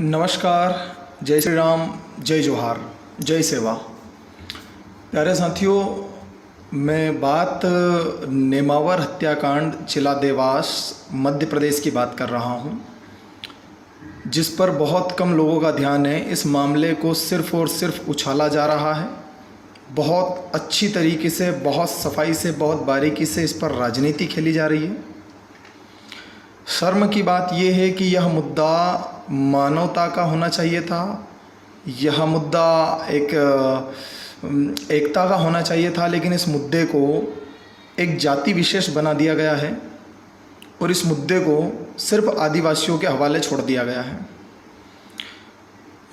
नमस्कार, जय श्री राम, जय जोहार, जय सेवा। प्यारे साथियों, मैं बात नेमावर हत्याकांड जिला देवास मध्य प्रदेश की बात कर रहा हूं, जिस पर बहुत कम लोगों का ध्यान है। इस मामले को सिर्फ़ और सिर्फ उछाला जा रहा है। बहुत अच्छी तरीके से, बहुत सफाई से, बहुत बारीकी से इस पर राजनीति खेली जा रही है। शर्म की बात यह है कि यह मुद्दा मानवता का होना चाहिए था। यह मुद्दा एक एकता का होना चाहिए था, लेकिन इस मुद्दे को एक जाति विशेष बना दिया गया है और इस मुद्दे को सिर्फ आदिवासियों के हवाले छोड़ दिया गया है।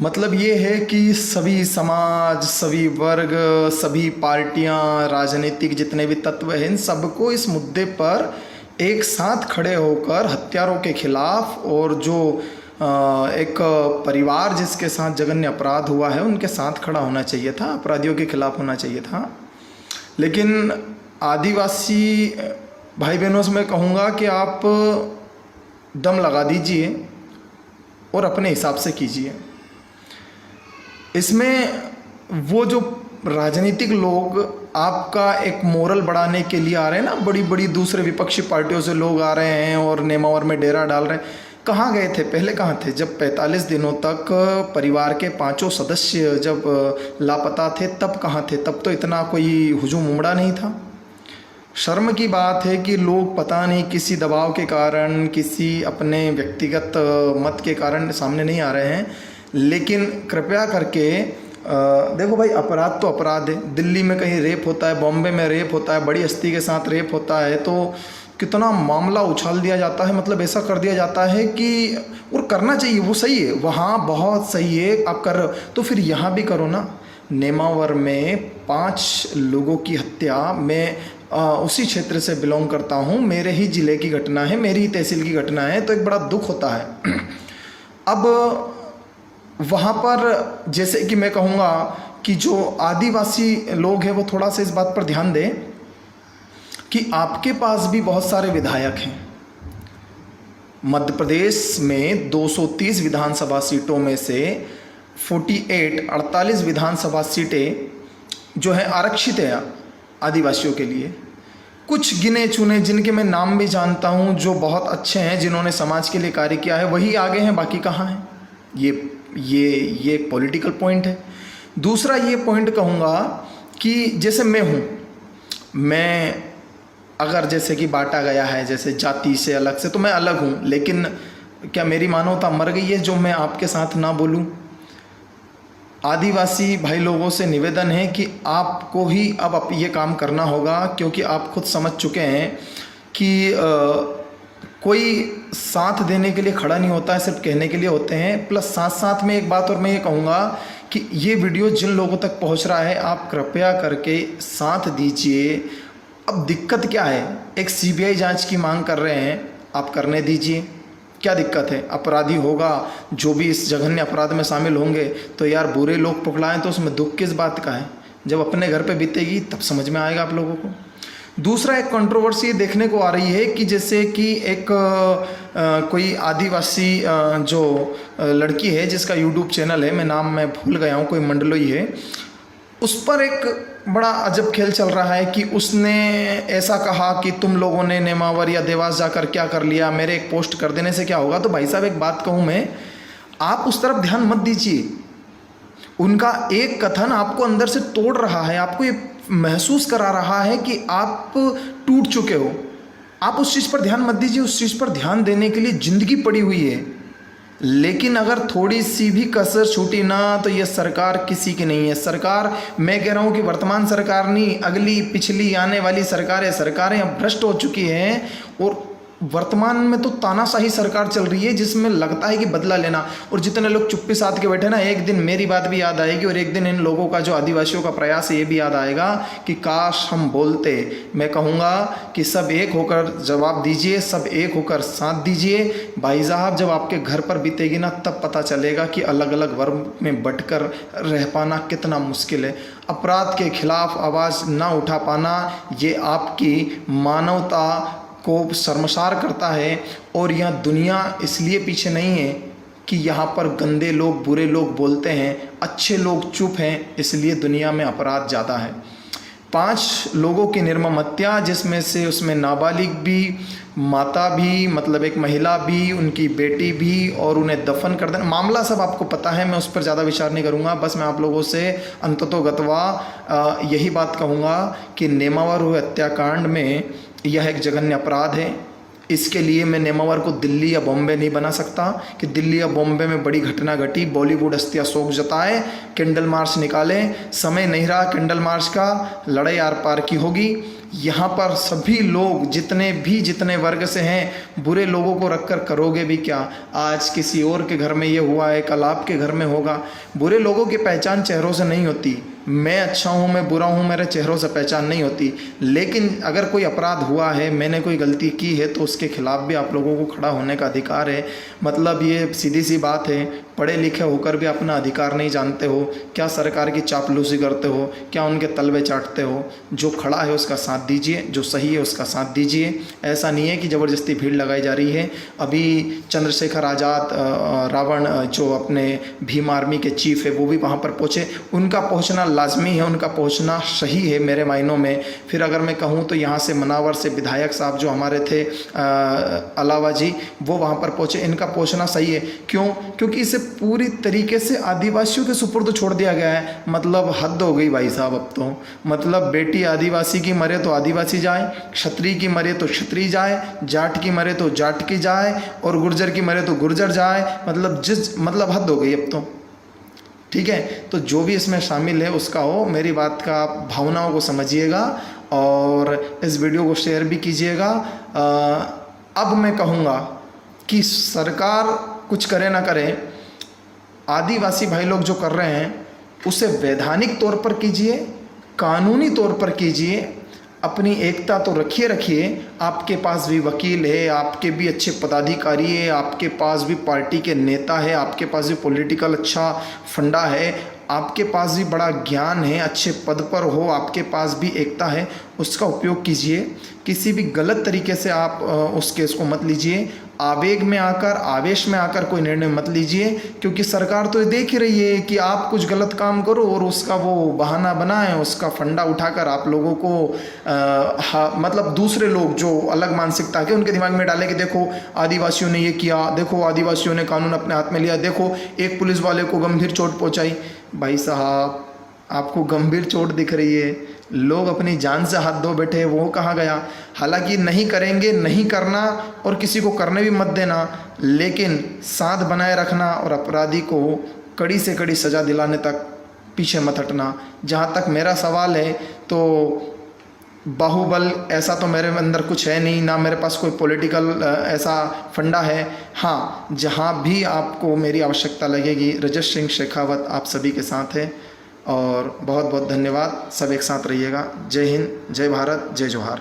मतलब ये है कि सभी समाज, सभी वर्ग, सभी पार्टियां, राजनीतिक जितने भी तत्व हैं, इन सबको इस मुद्दे पर एक साथ खड़े होकर हत्यारों के खिलाफ और जो एक परिवार जिसके साथ जघन्य अपराध हुआ है उनके साथ खड़ा होना चाहिए था, अपराधियों के खिलाफ होना चाहिए था। लेकिन आदिवासी भाई बहनों से मैं कहूँगा कि आप दम लगा दीजिए और अपने हिसाब से कीजिए। इसमें वो जो राजनीतिक लोग आपका एक मोरल बढ़ाने के लिए आ रहे हैं ना, बड़ी बड़ी दूसरे विपक्षी पार्टियों से लोग आ रहे हैं और नेमावर में डेरा डाल रहे हैं। कहाँ गए थे पहले? कहाँ थे जब 45 दिनों तक परिवार के 5 सदस्य जब लापता थे? तब कहाँ थे? तब तो इतना कोई हुजूम उमड़ा नहीं था। शर्म की बात है कि लोग पता नहीं किसी दबाव के कारण, किसी अपने व्यक्तिगत मत के कारण सामने नहीं आ रहे हैं। लेकिन कृपया करके देखो भाई, अपराध तो अपराध है। दिल्ली में कहीं रेप होता है, बॉम्बे में रेप होता है, बड़ी हस्ती के साथ रेप होता है, तो कितना मामला उछाल दिया जाता है। मतलब ऐसा कर दिया जाता है कि, और करना चाहिए, वो सही है, वहाँ बहुत सही है, आप कर रहे हो तो फिर यहाँ भी करो ना। नेमावर में 5 लोगों की हत्या, मैं उसी क्षेत्र से बिलोंग करता हूँ, मेरे ही ज़िले की घटना है, मेरी ही तहसील की घटना है, तो एक बड़ा दुख होता है। अब वहाँ पर जैसे कि मैं कहूँगा कि जो आदिवासी लोग हैं वो थोड़ा सा इस बात पर ध्यान दें कि आपके पास भी बहुत सारे विधायक हैं। मध्य प्रदेश में 230 विधानसभा सीटों में से 48 विधानसभा सीटें जो है आरक्षित है आदिवासियों के लिए। कुछ गिने चुने जिनके मैं नाम भी जानता हूं, जो बहुत अच्छे हैं, जिन्होंने समाज के लिए कार्य किया है, वही आगे हैं, बाकी कहाँ हैं? ये एक पॉलिटिकल पॉइंट है। दूसरा ये पॉइंट कहूँगा कि जैसे मैं हूँ, मैं अगर जैसे कि बांटा गया है जैसे जाति से अलग से, तो मैं अलग हूँ, लेकिन क्या मेरी मानवता मर गई है जो मैं आपके साथ ना बोलूँ? आदिवासी भाई लोगों से निवेदन है कि आपको ही अब ये काम करना होगा, क्योंकि आप खुद समझ चुके हैं कि कोई साथ देने के लिए खड़ा नहीं होता है, सिर्फ कहने के लिए होते हैं। प्लस साथ साथ में एक बात और मैं ये कहूँगा कि ये वीडियो जिन लोगों तक पहुँच रहा है, आप कृपया करके साथ दीजिए। अब दिक्कत क्या है? एक सीबीआई जांच की मांग कर रहे हैं, आप करने दीजिए, क्या दिक्कत है? अपराधी होगा जो भी इस जघन्य अपराध में शामिल होंगे, तो यार बुरे लोग पकड़ाएं तो उसमें दुख किस बात का है? जब अपने घर पे बीतेगी तब समझ में आएगा आप लोगों को। दूसरा, एक कंट्रोवर्सी देखने को आ रही है कि जैसे कि एक कोई आदिवासी जो लड़की है जिसका यूट्यूब चैनल है, मैं भूल गया हूँ, कोई मंडलोई है, उस पर एक बड़ा अजब खेल चल रहा है कि उसने ऐसा कहा कि तुम लोगों ने नेमावर या देवास जाकर क्या कर लिया, मेरे एक पोस्ट कर देने से क्या होगा? तो भाई साहब एक बात कहूँ मैं, आप उस तरफ ध्यान मत दीजिए। उनका एक कथन आपको अंदर से तोड़ रहा है, आपको ये महसूस करा रहा है कि आप टूट चुके हो। आप उस चीज़ पर ध्यान मत दीजिए। उस चीज़ पर ध्यान देने के लिए ज़िंदगी पड़ी हुई है। लेकिन अगर थोड़ी सी भी कसर छूटी ना, तो ये सरकार किसी की नहीं है। सरकार, मैं कह रहा हूँ कि वर्तमान सरकार नहीं, अगली पिछली आने वाली सरकारें अब भ्रष्ट हो चुकी हैं। और वर्तमान में तो तानाशाही सरकार चल रही है, जिसमें लगता है कि बदला लेना। और जितने लोग चुप्पी साध के बैठे ना, एक दिन मेरी बात भी याद आएगी और एक दिन इन लोगों का, जो आदिवासियों का प्रयास है, ये भी याद आएगा कि काश हम बोलते। मैं कहूँगा कि सब एक होकर जवाब दीजिए, सब एक होकर साथ दीजिए। भाई साहब, जब आपके घर पर बीतेगी ना, तब पता चलेगा कि अलग अलग वर्ग में बंटकर रह पाना कितना मुश्किल है। अपराध के खिलाफ आवाज़ ना उठा पाना, ये आपकी मानवता को शर्मसार करता है। और यह दुनिया इसलिए पीछे नहीं है कि यहाँ पर गंदे लोग, बुरे लोग बोलते हैं, अच्छे लोग चुप हैं, इसलिए दुनिया में अपराध ज़्यादा है। 5 लोगों की निर्मम हत्या, जिसमें से उसमें नाबालिग भी, माता भी, मतलब एक महिला भी, उनकी बेटी भी, और उन्हें दफन कर देना। मामला सब आपको पता है, मैं उस पर ज़्यादा विचार नहीं करूँगा। बस मैं आप लोगों से अंततोगत्वा यही बात कहूँगा कि नेमावर हुए हत्याकांड में यह एक जघन्य अपराध है। इसके लिए मैं नेमावर को दिल्ली या बॉम्बे नहीं बना सकता कि दिल्ली या बॉम्बे में बड़ी घटना घटी, बॉलीवुड हस्तियाँ शोक जताएं, कैंडल मार्च निकालें। समय नहीं रहा कैंडल मार्च का, लड़ाई आर पार की होगी। यहाँ पर सभी लोग जितने वर्ग से हैं, बुरे लोगों को रखकर करोगे भी क्या। आज किसी और के घर में ये हुआ है, कल आपके घर में होगा। बुरे लोगों की पहचान चेहरों से नहीं होती। मैं अच्छा हूँ, मैं बुरा हूँ, मेरे चेहरों से पहचान नहीं होती। लेकिन अगर कोई अपराध हुआ है, मैंने कोई गलती की है, तो उसके खिलाफ भी आप लोगों को खड़ा होने का अधिकार है। मतलब ये सीधी सी बात है, पढ़े लिखे होकर भी अपना अधिकार नहीं जानते हो क्या? सरकार की चापलूसी करते हो क्या? उनके तलवे चाटते हो? जो खड़ा है उसका साथ दीजिए, जो सही है उसका साथ दीजिए। ऐसा नहीं है कि ज़बरदस्ती भीड़ लगाई जा रही है। अभी चंद्रशेखर आज़ाद, रावण, जो अपने भीम आर्मी के चीफ है, वो भी वहाँ पर पहुँचे। उनका पहुँचना लाजमी है, उनका पहुँचना सही है मेरे मायनों में। फिर अगर मैं कहूँ तो यहाँ से मनावर से विधायक साहब जो हमारे थे, अलावा जी, वो वहाँ पर पहुँचे। इनका पहुँचना सही है। क्यों? क्योंकि इसे पूरी तरीके से आदिवासियों के सुपुर्द छोड़ दिया गया है। मतलब हद हो गई भाई साहब अब तो। मतलब बेटी आदिवासी की मरे तो आदिवासी जाए, क्षत्रिय की मरे तो क्षत्रिय जाए, जाट की मरे तो जाट की जाए, और गुर्जर की मरे तो गुर्जर जाए। मतलब हद हो गई अब तो। ठीक है, तो जो भी इसमें शामिल है उसका हो, मेरी बात का आप भावनाओं को समझिएगा और इस वीडियो को शेयर भी कीजिएगा। अब मैं कहूँगा कि सरकार कुछ करे ना करे, आदिवासी भाई लोग जो कर रहे हैं उसे वैधानिक तौर पर कीजिए, कानूनी तौर पर कीजिए। अपनी एकता तो रखिए। आपके पास भी वकील है, आपके भी अच्छे पदाधिकारी है, आपके पास भी पार्टी के नेता है, आपके पास भी पॉलिटिकल अच्छा फंडा है, आपके पास भी बड़ा ज्ञान है, अच्छे पद पर हो, आपके पास भी एकता है, उसका उपयोग कीजिए। किसी भी गलत तरीके से आप उस केस को मत लीजिए। आवेग में आकर, आवेश में आकर कोई निर्णय मत लीजिए, क्योंकि सरकार तो ये देख ही रही है कि आप कुछ गलत काम करो और उसका वो बहाना बनाएं, उसका फंडा उठाकर आप लोगों को मतलब दूसरे लोग जो अलग मानसिकता के, उनके दिमाग में डालें कि देखो आदिवासियों ने ये किया, देखो आदिवासियों ने कानून अपने हाथ में लिया, देखो एक पुलिस वाले को गंभीर चोट पहुंचाई। भाई साहब, आपको गंभीर चोट दिख रही है, लोग अपनी जान से हाथ धो बैठे, वो कहाँ गया? हालांकि नहीं करेंगे, नहीं करना और किसी को करने भी मत देना, लेकिन साथ बनाए रखना और अपराधी को कड़ी से कड़ी सज़ा दिलाने तक पीछे मत हटना। जहाँ तक मेरा सवाल है तो बाहुबल ऐसा तो मेरे अंदर कुछ है नहीं, ना मेरे पास कोई पॉलिटिकल ऐसा फंडा है। हाँ, जहाँ भी आपको मेरी आवश्यकता लगेगी, रजत सिंह शेखावत आप सभी के साथ है। और बहुत बहुत धन्यवाद। सब एक साथ रहिएगा। जय हिंद, जय भारत, जय जोहार।